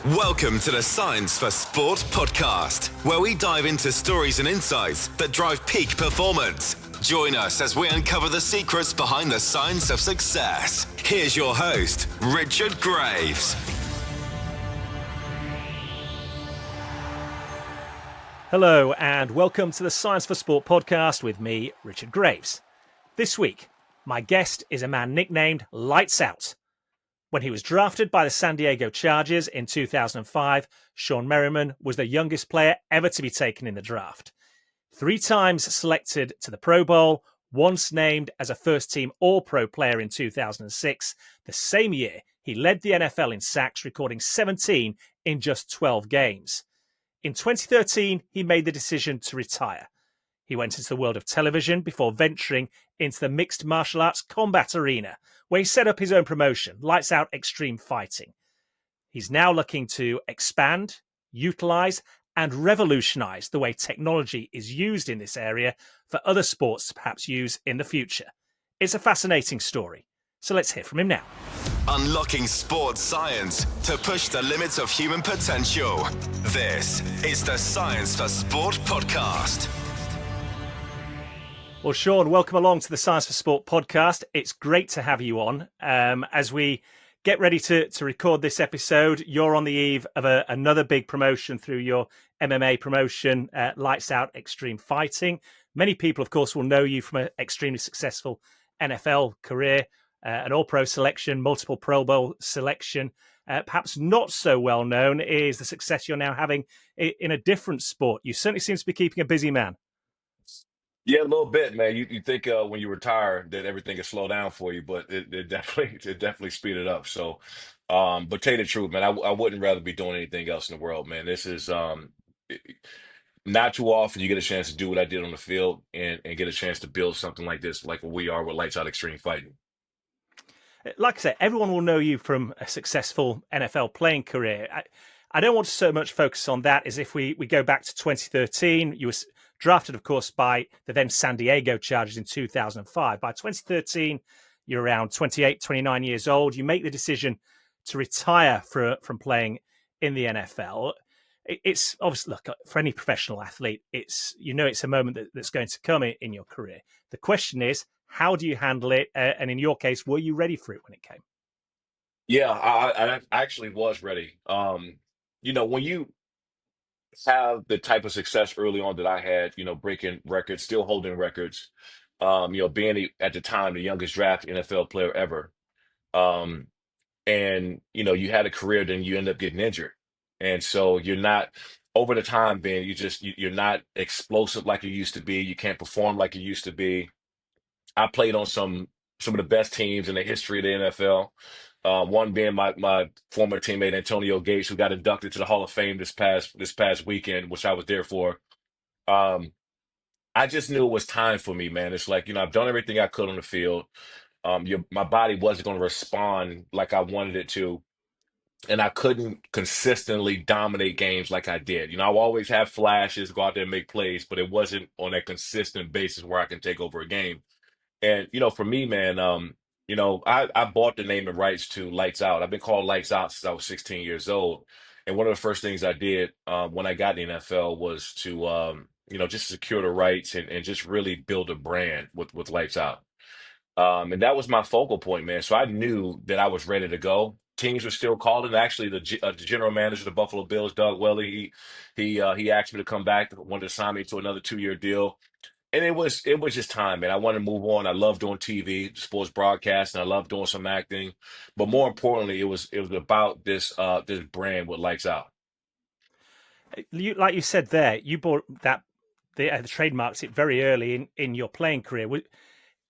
Welcome to the Science for Sport podcast, where we dive into stories and insights that drive peak performance. Join us as we uncover the secrets behind the science of success. Here's your host, Richard Graves. Hello and welcome to the Science for Sport podcast with me, Richard Graves. This week, my guest is a man nicknamed Lights Out. When he was drafted by the San Diego Chargers in 2005, Shawne Merriman was the youngest player ever to be taken in the draft. 3 times selected to the Pro Bowl, once named as a first-team All-Pro player in 2006. The same year, he led the NFL in sacks, recording 17 in just 12 games. In 2013, he made the decision to retire. He went into the world of television before venturing into the mixed martial arts combat arena, where he set up his own promotion, Lights Out Extreme Fighting. He's now looking to expand, utilize, and revolutionize the way technology is used in this area for other sports to perhaps use in the future. It's a fascinating story, so let's hear from him now. Unlocking sports science to push the limits of human potential. This is the Science for Sport podcast. Well, Shawne, welcome along to the Science for Sport podcast. It's great to have you on. As we get ready to record this episode, you're on the eve of another big promotion through your MMA promotion, Lights Out Extreme Fighting. Many people, of course, will know you from an extremely successful NFL career, an All-Pro selection, multiple Pro Bowl selection. Perhaps not so well known is the success you're now having in a different sport. You certainly seem to be keeping a busy man. Yeah, a little bit, man. You think when you retire that everything can slow down for you, but it definitely speeded up. So, but tell you the truth, man, I wouldn't rather be doing anything else in the world, man. This is it- not too often you get a chance to do what I did on the field and get a chance to build something like this, like what we are with Lights Out Extreme Fighting. Like I said, everyone will know you from a successful NFL playing career. I don't want to so much focus on that as if we go back to 2013. You were drafted, of course, by the then San Diego Chargers in 2005. By 2013, you're around 28, 29 years old. You make the decision to retire from playing in the NFL. It's obviously, look, for any professional athlete, it's a moment that's going to come in your career. The question is, how do you handle it? And in your case, were you ready for it when it came? Yeah, I actually was ready. When you have the type of success early on that I had, breaking records, still holding records, being at the time the youngest draft NFL player ever. Um, and you had a career, then you end up getting injured, and so you're not over the time being you're not explosive like you used to be. You can't perform like you used to be. I played on some of the best teams in the history of the NFL. One being my former teammate Antonio Gates, who got inducted to the Hall of Fame this past weekend, which I was there for. um I just knew it was time for me, man. It's like, I've done everything I could on the field. My body wasn't going to respond like I wanted it to, and I couldn't consistently dominate games like I did. I always have flashes, go out there and make plays, but it wasn't on a consistent basis where I can take over a game. And for me, man, I bought the name and rights to Lights Out. I've been called Lights Out since I was 16 years old. And one of the first things I did when I got in the NFL was to just secure the rights and just really build a brand with Lights Out. And that was my focal point, man. So I knew that I was ready to go. Teams were still calling. Actually, the general manager of the Buffalo Bills, Doug Welly, he asked me to come back, wanted to sign me to another 2-year deal. And it was just time, man. I wanted to move on. I love doing TV, sports broadcasting. I love doing some acting, but more importantly, it was about this brand with Lights Out. Like you said there, you bought the trademarks it very early in your playing career.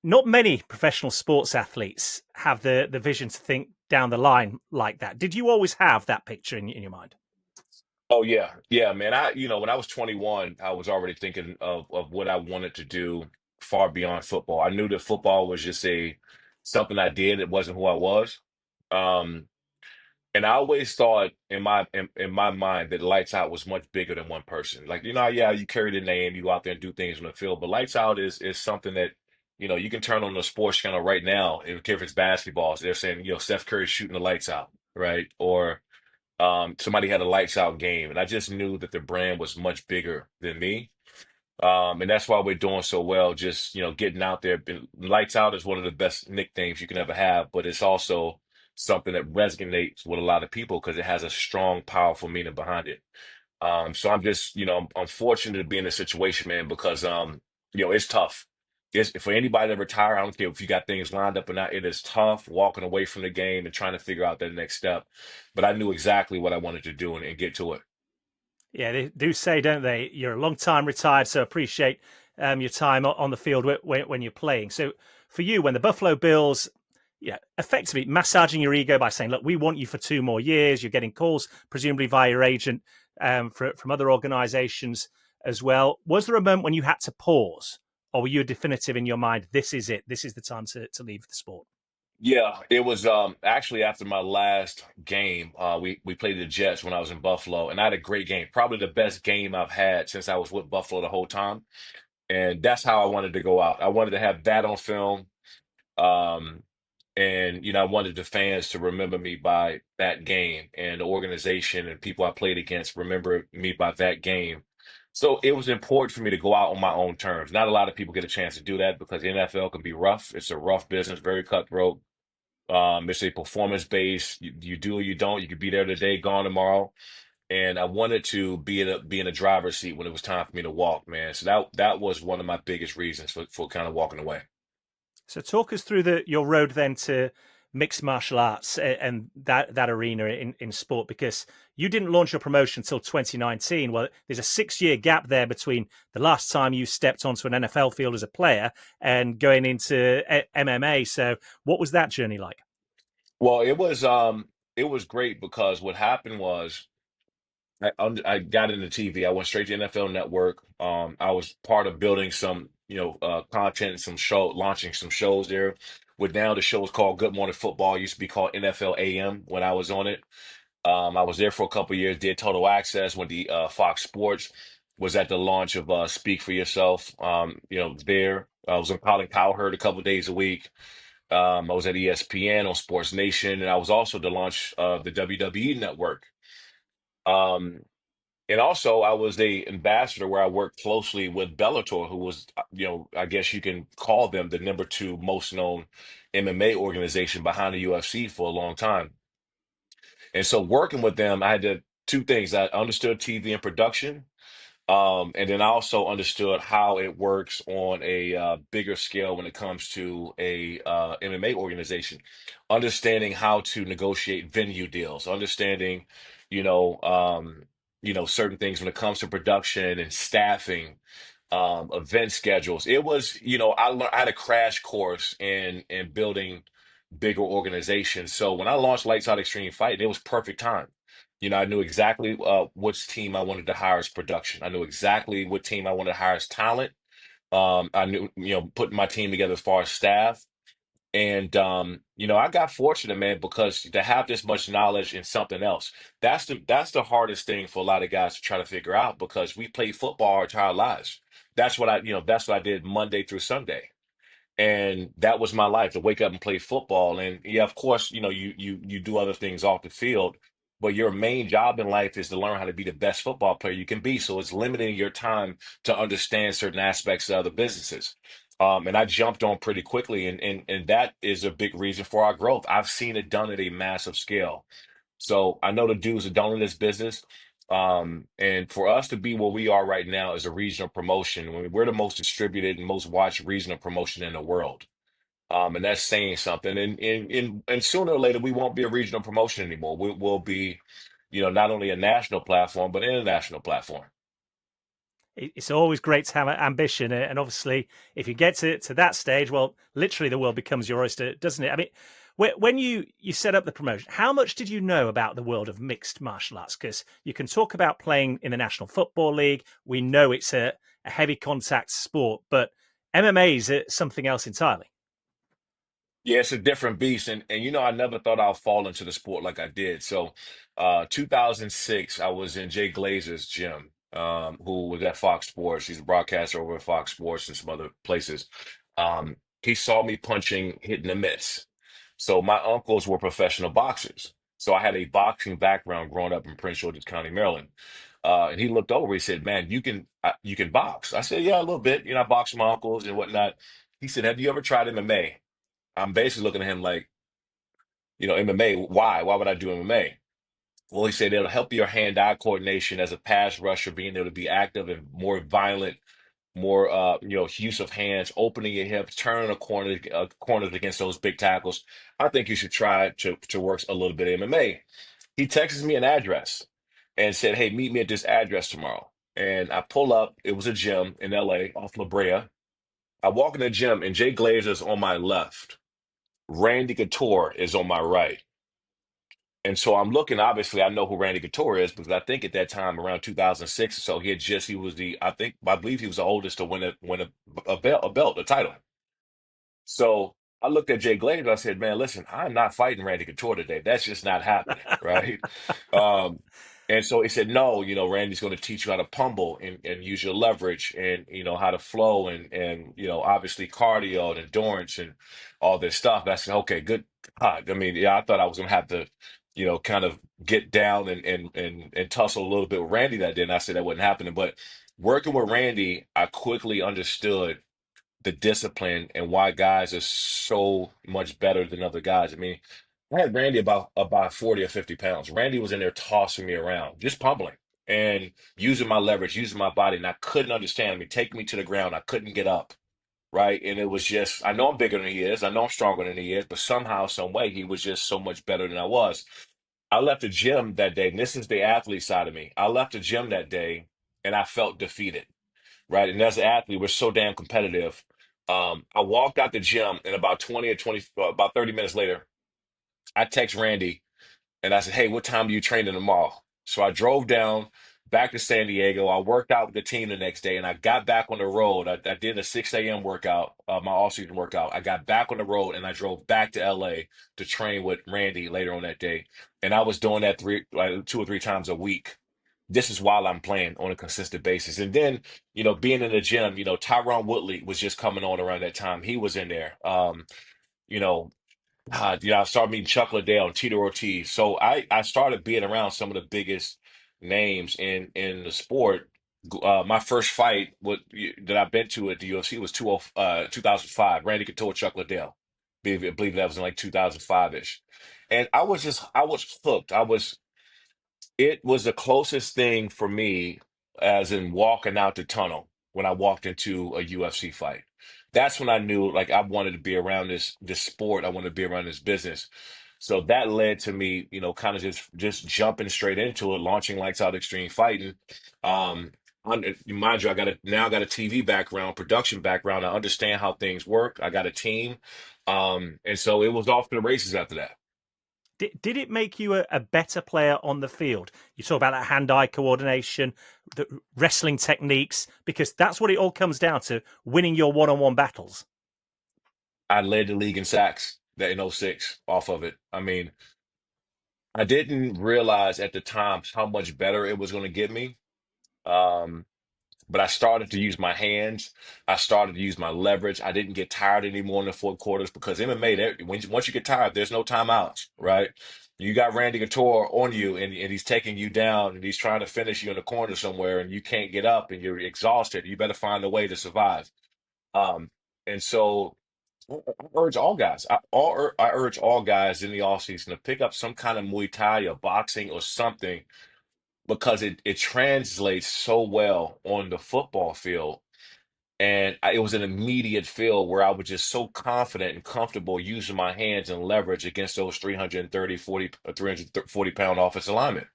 Not many professional sports athletes have the vision to think down the line like that. Did you always have that picture in your mind? Oh yeah, yeah, man. When I was 21, I was already thinking of what I wanted to do far beyond football. I knew that football was just a something I did. It wasn't who I was. Um, And I always thought in my mind that Lights Out was much bigger than one person. Like, yeah, you carry the name, you go out there and do things on the field, but Lights Out is something that, you can turn on the sports channel right now, if it's basketball, so they're saying, Steph Curry's shooting the lights out, right? Or somebody had a lights out game, and I just knew that the brand was much bigger than me. And that's why we're doing so well, just, getting out there. Lights out is one of the best nicknames you can ever have, but it's also something that resonates with a lot of people because it has a strong, powerful meaning behind it. So I'm just, I'm fortunate to be in this situation, man, because it's tough. It's for anybody to retire. I don't care if you got things lined up or not. It is tough walking away from the game and trying to figure out that next step. But I knew exactly what I wanted to do and get to it. Yeah, they do say, don't they? You're a long time retired, so appreciate your time on the field when you're playing. So for you, when the Buffalo Bills, yeah, effectively massaging your ego by saying, "Look, we want you for 2 more years." You're getting calls, presumably via your agent, from other organisations as well. Was there a moment when you had to pause, or were you definitive in your mind? This is it. This is the time to leave the sport. Yeah, it was actually after my last game. We played the Jets when I was in Buffalo, and I had a great game. Probably the best game I've had since I was with Buffalo the whole time. And that's how I wanted to go out. I wanted to have that on film. Um, and I wanted the fans to remember me by that game, and the organization and people I played against remember me by that game. So it was important for me to go out on my own terms. Not a lot of people get a chance to do that because the NFL can be rough. It's a rough business, very cutthroat. It's a performance based. You do or you don't. You could be there today, gone tomorrow. And I wanted to be in a driver's seat when it was time for me to walk, man. So that was one of my biggest reasons for kind of walking away. So talk us through your road then to mixed martial arts and that arena in sport, because you didn't launch your promotion until 2019. Well, there's a 6 year gap there between the last time you stepped onto an NFL field as a player and going into MMA. So what was that journey like? Well, it was great because what happened was I got into TV. I went straight to NFL Network. I was part of building some content, some show launching some shows there. With now the show is called Good Morning Football. It used to be called NFL AM when I was on it. I was there for a couple of years, did Total Access when the Fox Sports was at the launch of Speak for Yourself. There. I was on Colin Cowherd a couple of days a week. I was at ESPN on Sports Nation, and I was also the launch of the WWE Network. Um, and also, I was the ambassador where I worked closely with Bellator, who was, I guess you can call them the number two most known MMA organization behind the UFC for a long time. And so working with them, I had to two things. I understood TV and production, and then I also understood how it works on a bigger scale when it comes to a MMA organization. Understanding how to negotiate venue deals, understanding, you know, um, certain things when it comes to production and staffing, event schedules. It was, I had a crash course in building bigger organizations. So when I launched Lights Out Extreme Fight, it was perfect time. I knew exactly which team I wanted to hire as production. I knew exactly what team I wanted to hire as talent. I knew, putting my team together as far as staff. And I got fortunate, man, because to have this much knowledge in something else, that's the hardest thing for a lot of guys to try to figure out because we played football our entire lives. That's what I did Monday through Sunday, and that was my life to wake up and play football. And yeah, of course, you do other things off the field, but your main job in life is to learn how to be the best football player you can be. So it's limiting your time to understand certain aspects of other businesses. And I jumped on pretty quickly, and that is a big reason for our growth. I've seen it done at a massive scale. So I know the dudes that don't in this business. And for us to be where we are right now is a regional promotion. We're the most distributed and most watched regional promotion in the world. And that's saying something. And sooner or later, we won't be a regional promotion anymore. We'll be, not only a national platform, but an international platform. It's always great to have ambition, and obviously, if you get to that stage, well, literally the world becomes your oyster, doesn't it? I mean, when you set up the promotion, how much did you know about the world of mixed martial arts? Because you can talk about playing in the National Football League. We know it's a heavy contact sport, but MMA is something else entirely. Yeah, it's a different beast. And I never thought I'd fall into the sport like I did. So 2006, I was in Jay Glazer's gym, who was at Fox Sports. He's a broadcaster over at Fox Sports and some other places. He saw me punching, hitting the mitts. So my uncles were professional boxers. So I had a boxing background growing up in Prince George's County, Maryland. And he looked over. He said, "Man, you can box." I said, "Yeah, a little bit. You know, I box with my uncles and whatnot." He said, "Have you ever tried MMA?" I'm basically looking at him like, MMA. Why? Why would I do MMA? Well, he said it'll help your hand-eye coordination as a pass rusher, being able to be active and more violent, more use of hands, opening your hips, turning corners against those big tackles. I think you should try to work a little bit of MMA. He texts me an address and said, "Hey, meet me at this address tomorrow." And I pull up. It was a gym in LA off La Brea. I walk in the gym and Jay Glazer's on my left. Randy Couture is on my right. And so I'm looking, obviously, I know who Randy Couture is because I think at that time around 2006 or so, he was I believe he was the oldest to win a belt, a title. So I looked at Jay Glazer. I said, "Man, listen, I'm not fighting Randy Couture today. That's just not happening, right?" Um, and so he said, "No, Randy's going to teach you how to pummel and use your leverage and how to flow and obviously cardio and endurance and all this stuff." I said, "Okay, good God." I mean, yeah, I thought I was going to have to, kind of get down and tussle a little bit with Randy that day. And I said that wasn't happening. But working with Randy, I quickly understood the discipline and why guys are so much better than other guys. I mean, I had Randy about 40 or 50 pounds. Randy was in there tossing me around, just pummeling and using my leverage, using my body, and I couldn't understand. I mean, taking me to the ground, I couldn't get up, right? And it was just, I know I'm bigger than he is, I know I'm stronger than he is, but somehow, some way, he was just so much better than I was. I left the gym that day, and this is the athlete side of me. I left the gym that day and I felt defeated, right? And as an athlete, we're so damn competitive. I walked out the gym, and about 20 or 20, about 30 minutes later, I text Randy and I said, "Hey, what time do you train in tomorrow?" So I drove down back to San Diego. I worked out with the team the next day, and I got back on the road. I did a 6 a.m. workout, my all-season workout. I got back on the road, and I drove back to LA to train with Randy later on that day. And I was doing that like 2 or 3 times a week. This is while I'm playing on a consistent basis. And then, being in the gym, Tyron Woodley was just coming on around that time. He was in there. You know, I started meeting Chuck Liddell and Tito Ortiz. So I started being around some of the biggest names in the sport. My first fight that I've been to at the UFC was 2005, Randy Couture, Chuck Liddell. I believe that was in like 2005-ish. And I was hooked. It was the closest thing for me as in walking out the tunnel when I walked into a UFC fight. That's when I knew like I wanted to be around this sport. I wanted to be around this business. So that led to me, kind of just jumping straight into it, launching Lights Out Extreme Fighting. Mind you, I got a TV background, production background. I understand how things work. I got a team. And so it was off to the races after that. Did it make you a better player on the field? You talk about that hand-eye coordination, the wrestling techniques, because that's what it all comes down to, winning your one-on-one battles. I led the league in sacks that in '06 off of it. I mean, I didn't realize at the time how much better it was going to get me. Um, but I started to use my hands. I started to use my leverage. I didn't get tired anymore in the fourth quarters because MMA, once you get tired, there's no timeouts, right? You got Randy Couture on you, and he's taking you down, and he's trying to finish you in the corner somewhere, and you can't get up, and you're exhausted. You better find a way to survive. Um, and so I urge all guys. I urge all guys in the offseason to pick up some kind of Muay Thai or boxing or something because it translates so well on the football field. And it was an immediate feel where I was just so confident and comfortable using my hands and leverage against those 340-pound offensive linemen.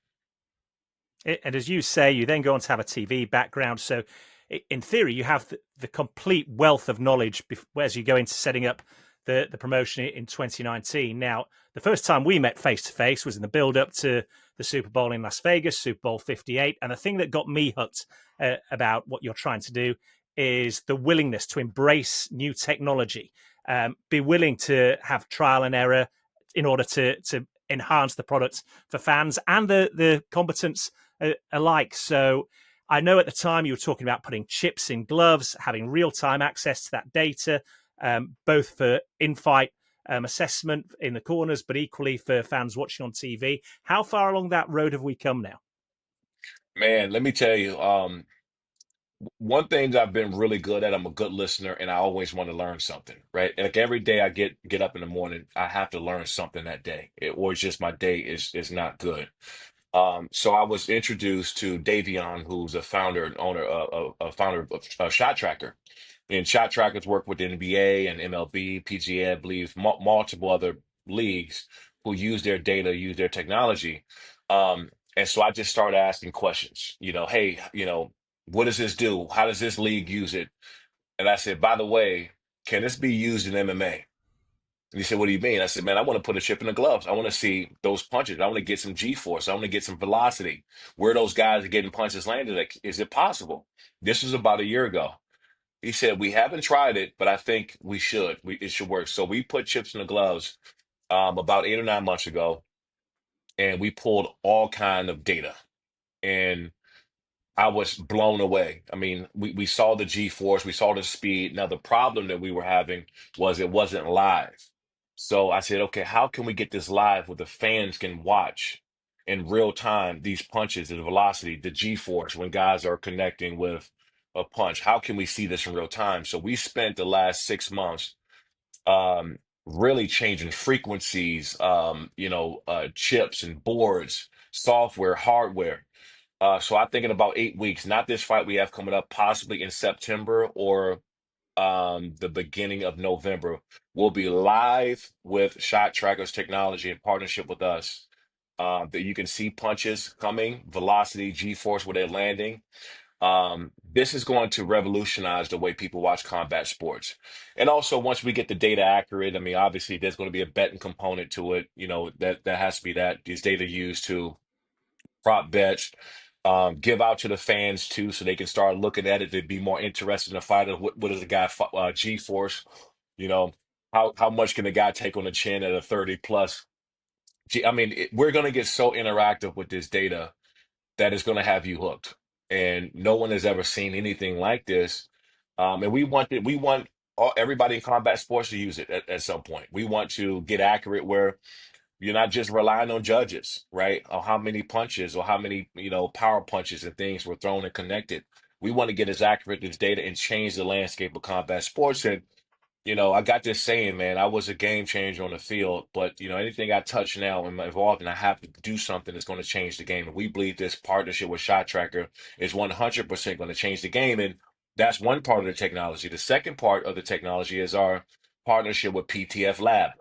And as you say, you then go on to have a TV background. So, in theory, you have the complete wealth of knowledge as you go into setting up the promotion in 2019. Now, the first time we met face to face was in the build up to the Super Bowl in Las Vegas, Super Bowl 58. And the thing that got me hooked about what you're trying to do is the willingness to embrace new technology, be willing to have trial and error in order to enhance the product for fans and the combatants alike. So I know at the time you were talking about putting chips in gloves, having real-time access to that data, both for in-fight assessment in the corners, but equally for fans watching on TV. How far along that road have we come now? Man, let me tell you, one thing that I've been really good at, I'm a good listener and I always want to learn something, right? Like every day I get up in the morning, I have to learn something that day. Or it's just my day is not good. So I was introduced to Davion, who's a founder and owner, a founder of Shot Tracker. And Shot Trackers work with the NBA and MLB, PGA, I believe, multiple other leagues who use their data, use their technology. And so I just started asking questions, hey, what does this do? How does this league use it? And I said, by the way, can this be used in MMA? And he said, what do you mean? I said, man, I want to put a chip in the gloves. I want to see those punches. I want to get some G-force. I want to get some velocity. Where those guys are getting punches landed, like, is it possible? This was about a year ago. He said, we haven't tried it, but I think we should. It should work. So we put chips in the gloves about 8 or 9 months ago, and we pulled all kind of data. And I was blown away. I mean, we saw the G-force, we saw the speed. Now, the problem that we were having was it wasn't live. So I said, okay, how can we get this live where the fans can watch in real time these punches, the velocity, the G-force when guys are connecting with a punch? How can we see this in real time? So we spent the last 6 months really changing frequencies, chips and boards, software, hardware. So I'm thinking about 8 weeks, not this fight we have coming up, possibly in September or the beginning of November. We'll be live with Shot Trackers technology in partnership with us. That you can see punches coming, velocity, G-force where they're landing. This is going to revolutionize the way people watch combat sports. And also, once we get the data accurate, I mean, obviously there's going to be a betting component to it. That has to be that these data used to prop bets, give out to the fans too, so they can start looking at it to be more interested in the fight of what is the guy G force, you know, how much can the guy take on the chin at a 30 plus? I mean, we're going to get so interactive with this data that is going to have you hooked, and no one has ever seen anything like this. And we want everybody in combat sports to use it at some point. We want to get accurate where you're not just relying on judges, right? Or how many punches or how many, power punches and things were thrown and connected. We want to get as accurate as data and change the landscape of combat sports. And, I got this saying, man, I was a game changer on the field, but, anything I touch now and involved and I have to do something that's going to change the game. And we believe this partnership with Shot Tracker is 100% going to change the game. And that's one part of the technology. The second part of the technology is our partnership with PTF Lab.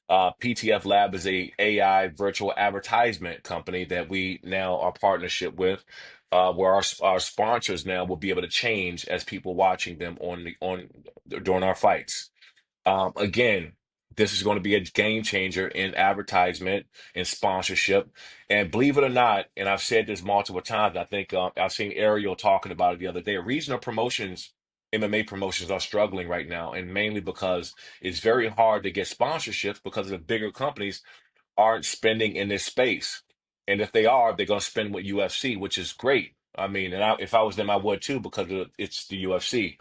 PTF Lab is a AI virtual advertisement company that we now are partnership with, where our sponsors now will be able to change as people watching them on during our fights. Again, this is going to be a game changer in advertisement and sponsorship. And believe it or not, and I've said this multiple times, I think I've seen Ariel talking about it the other day. Regional promotions, MMA promotions are struggling right now, and mainly because it's very hard to get sponsorships because the bigger companies aren't spending in this space. And if they are, they're going to spend with UFC, which is great. I mean, if I was them, I would too because it's the UFC.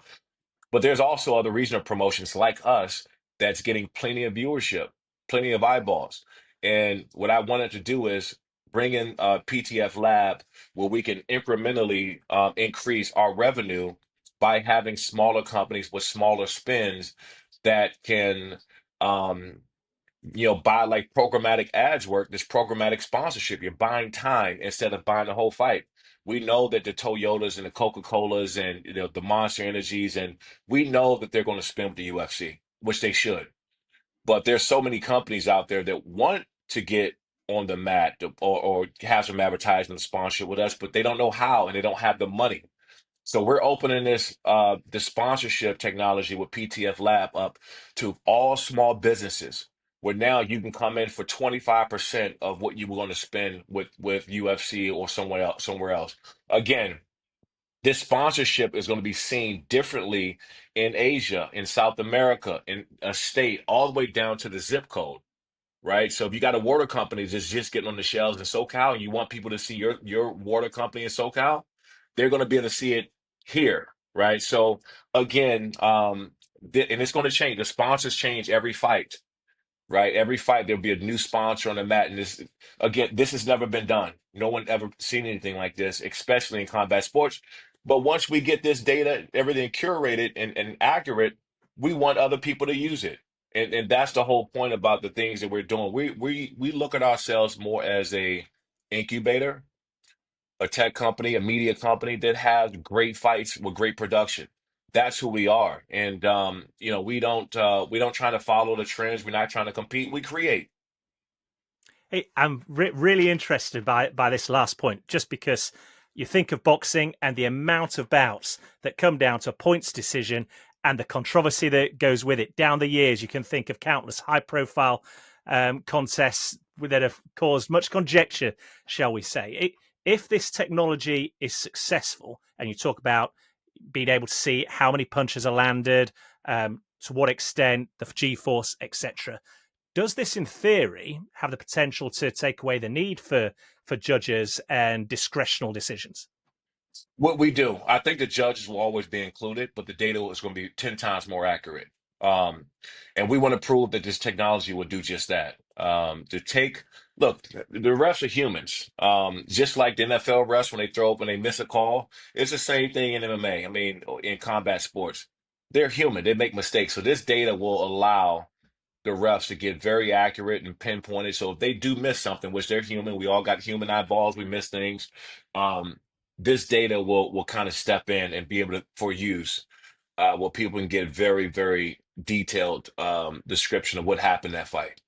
But there's also other regional promotions like us that's getting plenty of viewership, plenty of eyeballs. And what I wanted to do is bring in PTF Lab where we can incrementally increase our revenue by having smaller companies with smaller spends that can um, buy like programmatic ads work, this programmatic sponsorship. You're buying time instead of buying the whole fight. We know that the Toyotas and the Coca-Colas and the Monster Energies, and we know that they're going to spend with the UFC, which they should. But there's so many companies out there that want to get on the mat or have some advertisement sponsorship with us, but they don't know how and they don't have the money. So we're opening this the sponsorship technology with PTF Lab up to all small businesses, where now you can come in for 25% of what you were going to spend with UFC or somewhere else. Again, this sponsorship is going to be seen differently in Asia, in South America, in a state, all the way down to the zip code, right? So if you got a water company that's just getting on the shelves in SoCal and you want people to see your water company in SoCal, they're going to be able to see it here, right? So again, and it's going to change. The sponsors change every fight. right? Every fight there'll be a new sponsor on the mat, and this has never been done. No one ever seen anything like this, especially in combat sports. But once we get this data, everything curated and accurate, we want other people to use it. And that's the whole point about the things that we're doing. We look at ourselves more as a incubator, a tech company, a media company that has great fights with great production. That's who we are. And we don't try to follow the trends. We're not trying to compete. We create. Hey, I'm really interested by this last point, just because you think of boxing and the amount of bouts that come down to a points decision and the controversy that goes with it. Down the years, you can think of countless high-profile contests that have caused much conjecture, shall we say. If this technology is successful, and you talk about being able to see how many punches are landed, to what extent, the G-force, etc., does this, in theory, have the potential to take away the need for judges and discretional decisions? What we do, I think the judges will always be included, but the data is going to be 10 times more accurate. Um, and we want to prove that this technology will do just that. Look, the refs are humans. Just like the NFL refs when they throw up and they miss a call, it's the same thing in MMA. I mean, in combat sports, they're human. They make mistakes. So this data will allow the refs to get very accurate and pinpointed. So if they do miss something, which they're human, we all got human eyeballs, we miss things. Um, this data will kind of step in and be able to for use, where people can get very, very detailed description of what happened in that fight.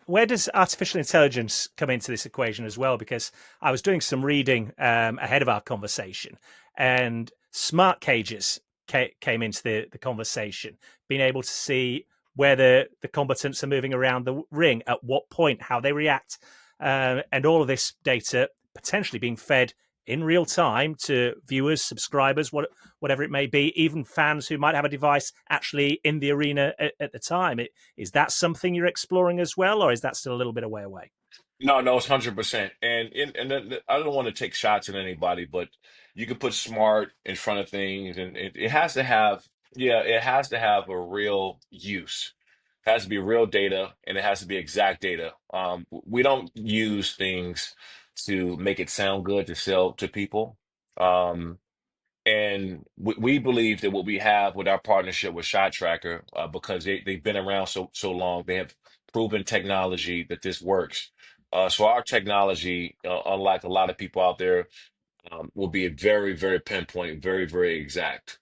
Where does artificial intelligence come into this equation as well? Because I was doing some reading ahead of our conversation, and smart cages came into the conversation, being able to see where the combatants are moving around the ring, at what point, how they react, and all of this data potentially being fed in real time to viewers, subscribers, whatever it may be, even fans who might have a device actually in the arena at the time. Is that something you're exploring as well, or is that still a little bit of way away? No, no, it's 100%. And I don't want to take shots at anybody, but you can put smart in front of things, and it has to have, yeah, it has to have a real use. It has to be real data, and it has to be exact data. We don't use things to make it sound good to sell to people. Um, and we believe that what we have with our partnership with Shot Tracker, because they've been around so long, they have proven technology that this works. So our technology, unlike a lot of people out there, will be very, very pinpoint, very, very exact.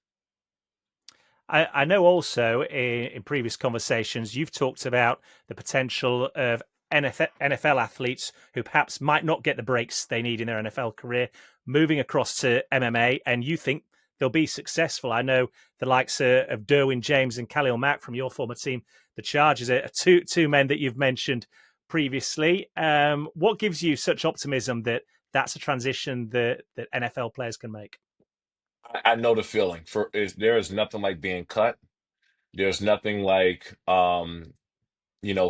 I know also in previous conversations you've talked about the potential of NFL athletes who perhaps might not get the breaks they need in their NFL career moving across to MMA, and you think they'll be successful. I know the likes of Derwin James and Khalil Mack from your former team, the Chargers, are two men that you've mentioned previously. What gives you such optimism that that's a transition that NFL players can make? I know the feeling. There is nothing like being cut. There's nothing like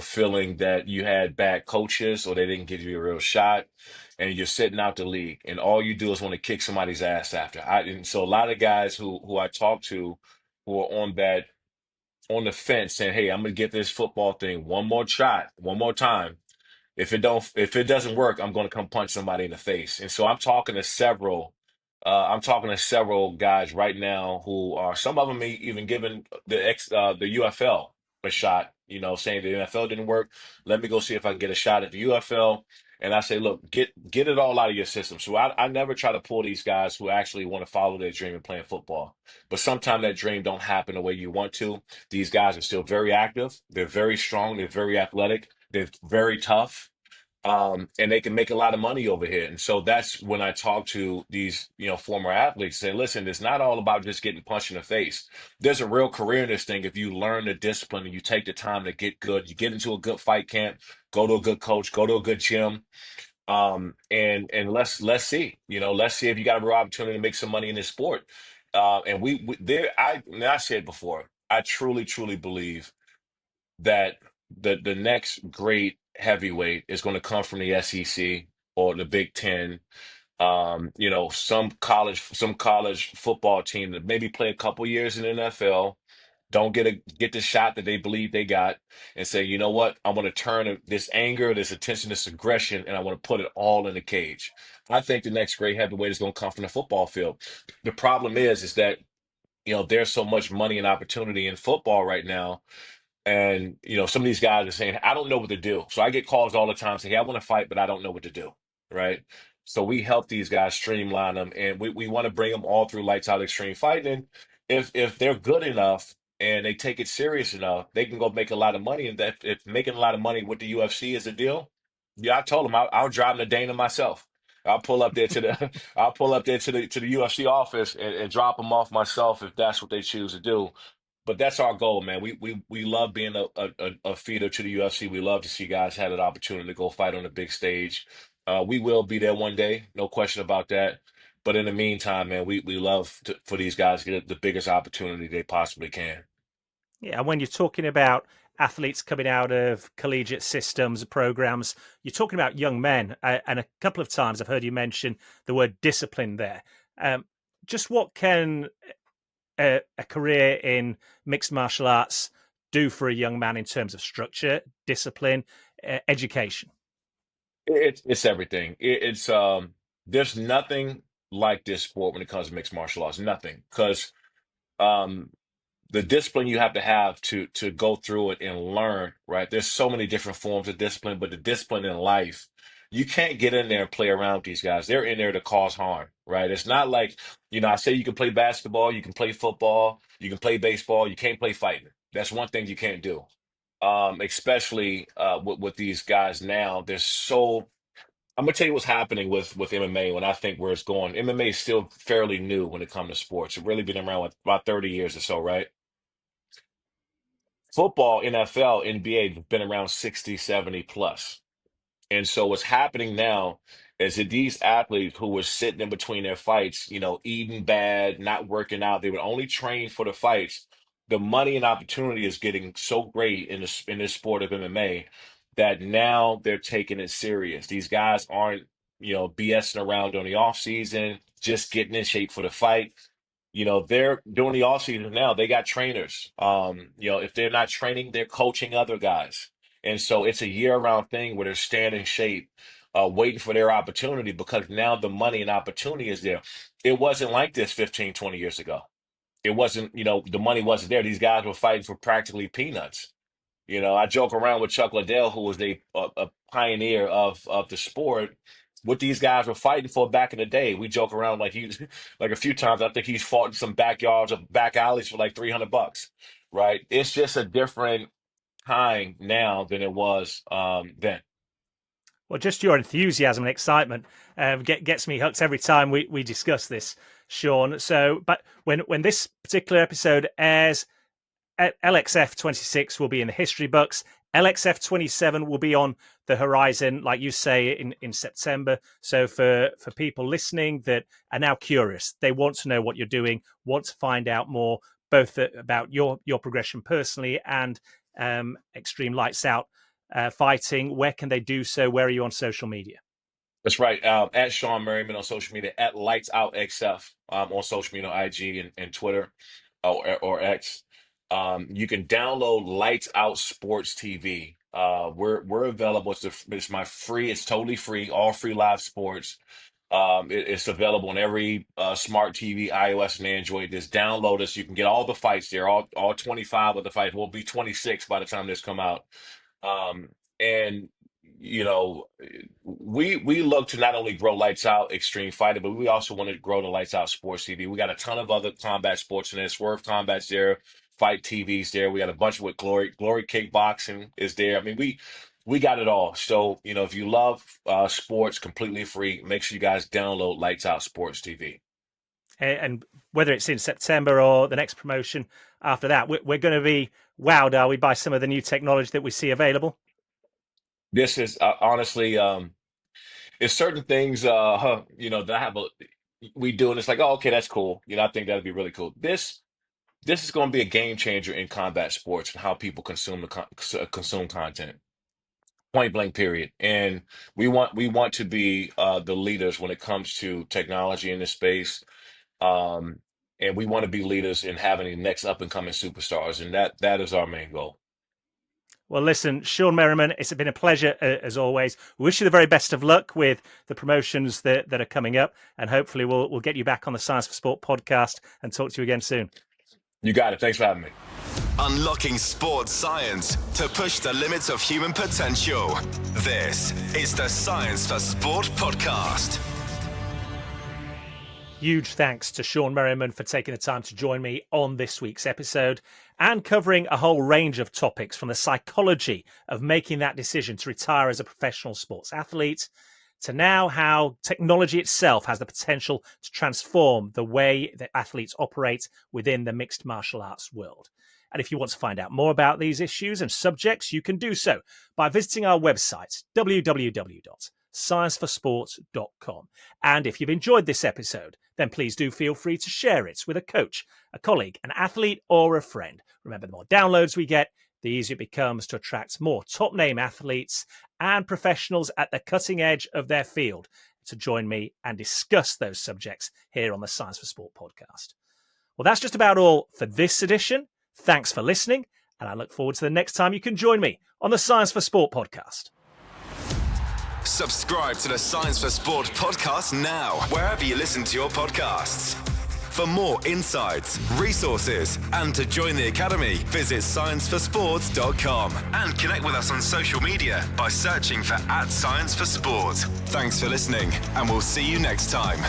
feeling that you had bad coaches or they didn't give you a real shot, and you're sitting out the league, and all you do is want to kick somebody's ass after. And so a lot of guys who I talk to who are on the fence saying, "Hey, I'm gonna get this football thing one more shot, one more time. If it doesn't work, I'm going to come punch somebody in the face." And so I'm talking to several guys right now who are, some of them even giving the UFL a shot, saying the NFL didn't work. Let me go see if I can get a shot at the UFL. And I say, look, get it all out of your system. So I never try to pull these guys who actually want to follow their dream of playing football. But sometimes that dream don't happen the way you want to. These guys are still very active. They're very strong. They're very athletic. They're very tough, and they can make a lot of money over here. And so that's when I talk to these, former athletes, say, listen, it's not all about just getting punched in the face. There's a real career in this thing if you learn the discipline and you take the time to get good. You get into a good fight camp, go to a good coach, go to a good gym, and let's see, let's see if you got a real opportunity to make some money in this sport. And we there, I said before, I truly, truly believe that the next great heavyweight is going to come from the SEC or the Big Ten. Some college football team that maybe play a couple years in the NFL, Don't get the shot that they believe they got and say, you know what? I want to turn this anger, this attention, this aggression, and I want to put it all in the cage. I think the next great heavyweight is going to come from the football field. The problem is that there's so much money and opportunity in football right now, and some of these guys are saying, I don't know what to do. So I get calls all the time saying, hey, I want to fight, but I don't know what to do. Right. So we help these guys streamline them, and we want to bring them all through lights out extreme fighting. And if they're good enough and they take it serious enough, they can go make a lot of money. And that if making a lot of money with the UFC is a deal, yeah, I told them I'll drive them to Dana myself. I'll pull up there to the I'll pull up there to the UFC office and drop them off myself if that's what they choose to do. But that's our goal, man. We love being a feeder to the UFC. We love to see guys have an opportunity to go fight on the big stage. We will be there one day, no question about that. But in the meantime, man, we love for these guys to get the biggest opportunity they possibly can. Yeah, and when you're talking about athletes coming out of collegiate systems, programs, you're talking about young men. And a couple of times I've heard you mention the word discipline there. Um, just what can a career in mixed martial arts do for a young man in terms of structure, discipline, education? It's everything. It's there's nothing like this sport when it comes to mixed martial arts. Nothing, because um the discipline you have to go through it and learn, right? There's so many different forms of discipline, but the discipline in life, you can't get in there and play around with these guys. They're in there to cause harm, right? It's not like, I say you can play basketball, you can play football, you can play baseball, you can't play fighting. That's one thing you can't do. Especially with these guys now, they're so I'm gonna tell you what's happening with MMA when I think where it's going. MMA is still fairly new when it comes to sports. It's really been around with about 30 years or so, right? Football, NFL, NBA have been around 60, 70 plus. And so what's happening now is that these athletes who were sitting in between their fights, eating bad, not working out, they would only train for the fights. The money and opportunity is getting so great in this sport of MMA that now they're taking it serious. These guys aren't, BSing around during the off season, just getting in shape for the fight. They're doing the off season now. They got trainers. If they're not training, they're coaching other guys. And so it's a year-round thing where they're staying in shape, waiting for their opportunity because now the money and opportunity is there. It wasn't like this 15, 20 years ago. It wasn't, the money wasn't there. These guys were fighting for practically peanuts. I joke around with Chuck Liddell, who was a pioneer of the sport. What these guys were fighting for back in the day, we joke around like he's like a few times. I think he's fought in some backyards or back alleys for like $300, right? It's just a different time now than it was then. Well, just your enthusiasm and excitement gets me hooked every time we discuss this, Shawne. So, but when this particular episode airs, LXF 26 will be in the history books. LXF 27 will be on the horizon, like you say, in September. So for people listening that are now curious, they want to know what you're doing, want to find out more, both about your progression personally and Extreme Lights Out fighting. Where can they do so? Where are you on social media? That's right. At Shawne Merriman on social media, at Lights Out XF on social media, IG and Twitter or X. You can download Lights Out Sports TV. We're available. It's my free. It's totally free. All free live sports. It's available on every smart TV, iOS and Android. Just download us. You can get all the fights there. All 25 of the fights. Will be 26 by the time this come out. And you know, we look to not only grow Lights Out Extreme Fighting, but we also want to grow the Lights Out Sports TV. We got a ton of other combat sports in there. Swerve Combat's there, Fight TV's there. We got a bunch with Glory Kickboxing is there. I mean, we got it all. So, if you love sports completely free, make sure you guys download Lights Out Sports TV. And whether it's in September or the next promotion after that, we're going to be wowed, are we, by some of the new technology that we see available? This is honestly, it's certain things, that I have we do, and it's like, oh, okay, that's cool. I think that'd be really cool. This is going to be a game changer in combat sports and how people consume content. Point blank, period. And we want to be the leaders when it comes to technology in this space. Um, and we want to be leaders in having the next up and coming superstars, and that is our main goal. Well, listen, Shawne Merriman, it's been a pleasure as always. We wish you the very best of luck with the promotions that are coming up, and hopefully we'll get you back on the Science for Sport podcast and talk to you again soon. You got it. Thanks for having me. Unlocking sports science to push the limits of human potential. This is the Science for Sport podcast. Huge thanks to Shawne Merriman for taking the time to join me on this week's episode and covering a whole range of topics, from the psychology of making that decision to retire as a professional sports athlete to now how technology itself has the potential to transform the way that athletes operate within the mixed martial arts world. And if you want to find out more about these issues and subjects, you can do so by visiting our website, www.scienceforsport.com. And if you've enjoyed this episode, then please do feel free to share it with a coach, a colleague, an athlete, or a friend. Remember, the more downloads we get, the easier it becomes to attract more top-name athletes and professionals at the cutting edge of their field to join me and discuss those subjects here on the Science for Sport podcast. Well, that's just about all for this edition. Thanks for listening, and I look forward to the next time you can join me on the Science for Sport podcast. Subscribe to the Science for Sport podcast now, wherever you listen to your podcasts. For more insights, resources, and to join the Academy, visit scienceforsport.com and connect with us on social media by searching for @ScienceForSport. Thanks for listening, and we'll see you next time.